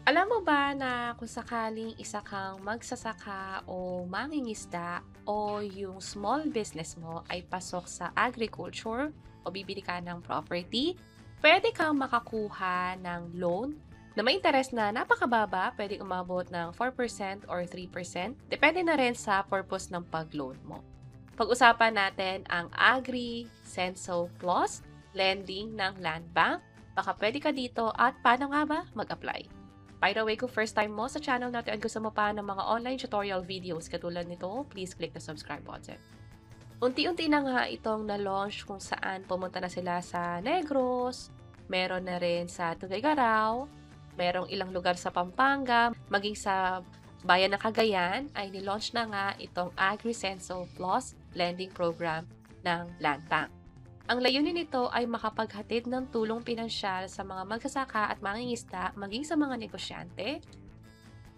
Alam mo ba na kung sakaling isa kang magsasaka o mangingisda o yung small business mo ay pasok sa agriculture o bibili ka ng property, pwede kang makakuha ng loan na may interest na napakababa, pwede umabot ng 4% or 3%. Depende na rin sa purpose ng pag-loan mo. Pag-usapan natin ang Agri-Senso Plus lending ng Land Bank. Baka pwede ka dito at paano nga ba mag-apply? By the way, kung first time mo sa channel natin at gusto mo pa ng mga online tutorial videos katulad nito, please click the subscribe button. Unti-unti na nga itong na-launch kung saan pumunta na sila sa Negros, meron na rin sa Tuguegarao, merong ilang lugar sa Pampanga, maging sa bayan ng Cagayan ay nilaunch na nga itong AgriSenso Plus lending program ng Land Bank. Ang layunin nito ay makapaghatid ng tulong pinansyal sa mga magsasaka at mangingisda maging sa mga negosyante,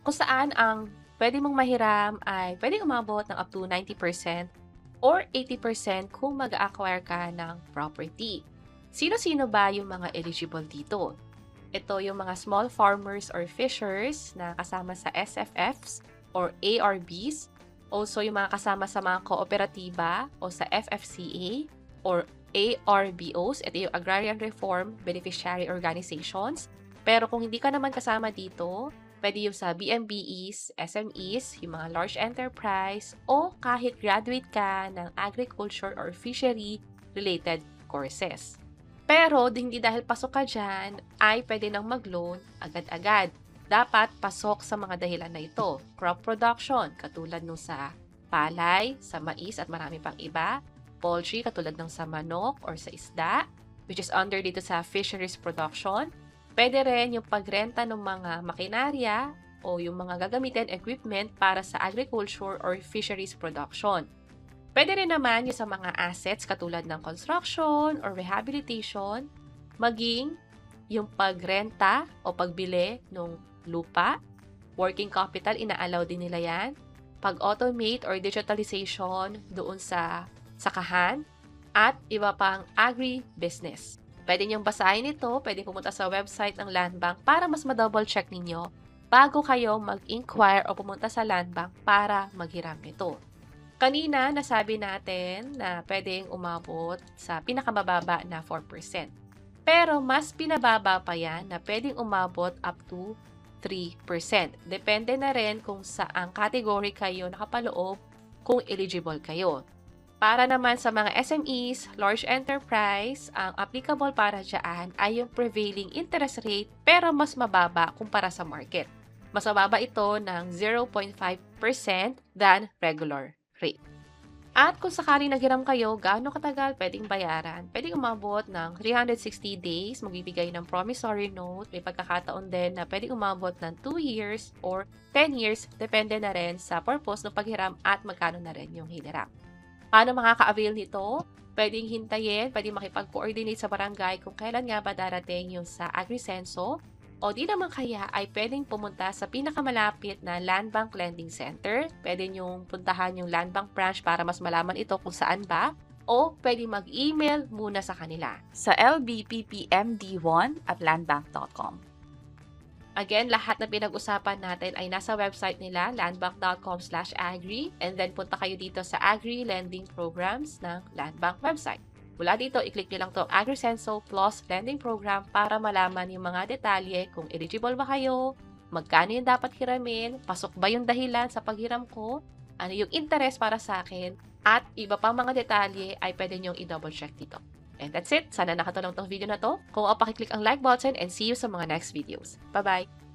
kung saan ang pwede mong mahiram ay pwedeng umabot ng up to 90% or 80% kung mag-acquire ka ng property. Sino-sino ba yung mga eligible dito? Ito yung mga small farmers or fishers na kasama sa SFFs or ARBs, also yung mga kasama sa mga kooperatiba o sa FFCA or ARBOs, ito yung Agrarian Reform Beneficiary Organizations. Pero kung hindi ka naman kasama dito, pwede yung sa BMBEs, SMEs, yung mga large enterprise, o kahit graduate ka ng agriculture or fishery-related courses. Pero hindi dahil pasok ka dyan, ay pwede nang mag-loan agad-agad. Dapat pasok sa mga dahilan na ito. Crop production, katulad nung sa palay, sa mais at marami pang iba. Poultry, katulad ng sa manok or sa isda, which is under dito sa fisheries production. Pwede rin yung pagrenta ng mga makinarya o yung mga gagamitin equipment para sa agriculture or fisheries production. Pwede rin naman yung sa mga assets katulad ng construction or rehabilitation, maging yung pagrenta o pagbili ng lupa, working capital, inaalaw din nila yan, pag-automate or digitalization doon sa sakahan, at iba pang agri-business. Pwede niyong basahin ito, pwede pumunta sa website ng Land Bank para mas ma-double check ninyo bago kayo mag-inquire o pumunta sa Land Bank para maghiram nito. Kanina, nasabi natin na pwedeng umabot sa pinakamababa na 4%. Pero mas pinababa pa yan na pwedeng umabot up to 3%. Depende na rin kung saang category kayo nakapaloob, kung eligible kayo. Para naman sa mga SMEs, large enterprise, ang applicable para dyan ay yung prevailing interest rate pero mas mababa kumpara sa market. Mas mababa ito ng 0.5% than regular rate. At kung sakaling naghiram kayo, gaano katagal pwedeng bayaran? Pwedeng umabot ng 360 days, magbibigay ng promissory note. May pagkakataon din na pwedeng umabot ng 2 years or 10 years, depende na rin sa purpose ng paghiram at magkano na rin yung hiniram. Paano makaka-avail nito? Pwedeng hintayin, pwedeng makipag-coordinate sa barangay kung kailan nga ba darating yung sa AgriSenso, o di naman kaya ay pwedeng pumunta sa pinakamalapit na Land Bank Lending Center. Pwede nyong puntahan yung Land Bank branch para mas malaman ito kung saan ba, o pwede mag-email muna sa kanila sa lbppmd1@landbank.com. Again, lahat na pinag-usapan natin ay nasa website nila, landbank.com/agri, and then punta kayo dito sa Agri Lending Programs ng Land Bank website. Mula dito, i-click nyo lang to AgriSenso Plus Lending Program para malaman yung mga detalye kung eligible ba kayo, magkano yung dapat hiramin, pasok ba yung dahilan sa paghiram ko, ano yung interest para sa akin, at iba pang mga detalye ay pwede nyong i-double check dito. And that's it. Sana nakatulong tong video na to. Kung pakiclick ang like button and see you sa mga next videos. Bye-bye!